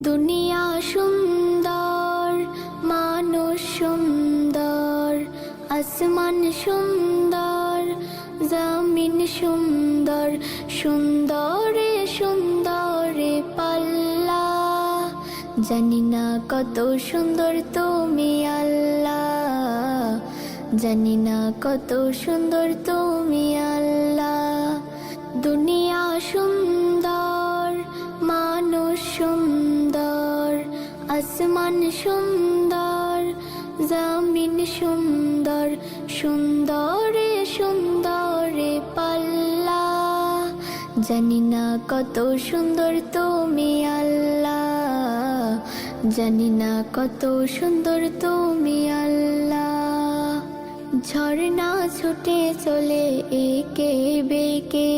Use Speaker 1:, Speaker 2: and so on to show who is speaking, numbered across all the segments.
Speaker 1: দুনিয়া সুন্দর, মানুষ সুন্দর, আসমান সুন্দর, জমিন সুন্দর, সুন্দরে সুন্দরে পাল্লা। জানি না কত সুন্দর তুমি আল্লাহ, জানি না কত সুন্দর তুমি আল্লাহ। দুনিয়া সুন্দর, মানুষ সুন্দর, আসমান সুন্দর, জমিন সুন্দর, সুন্দরে সুন্দরে পাল্লা। জানি না কত সুন্দর তুমি আল্লাহ, জানি না কত সুন্দর তুমি আল্লাহ। ঝর্ণা ছুটে চলে একে বেঁকে,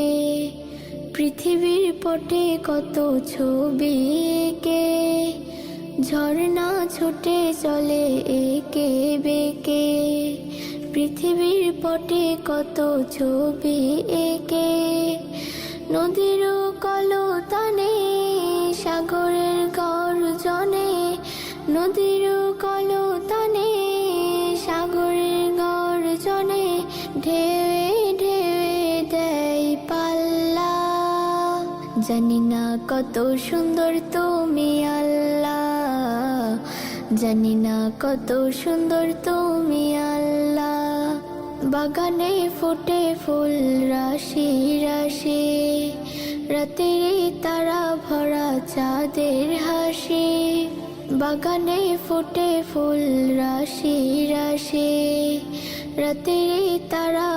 Speaker 1: পৃথিবীর পটে কত ছবি এঁকে। ঝর্ণা ছুটে চলে একে বেঁকে, পৃথিবীর পটে কত ছবি এঁকে। নদীর কলতানে, সাগরের গর্জনে, নদীর কলতানে, সাগরের গর্জনে, ঢেউয়ে ঢেউয়ে দেয় পাল্লা। জানি না কত সুন্দর তুমি আল্লাহ, জানি না কত সুন্দর তুমি আল্লাহ। বাগানে ফোটে ফুল রাশি রাশি, রাতের তারা ভরা চাঁদের হাসি। বাগানে ফোটে ফুল রাশি রাশি, রাতের তারা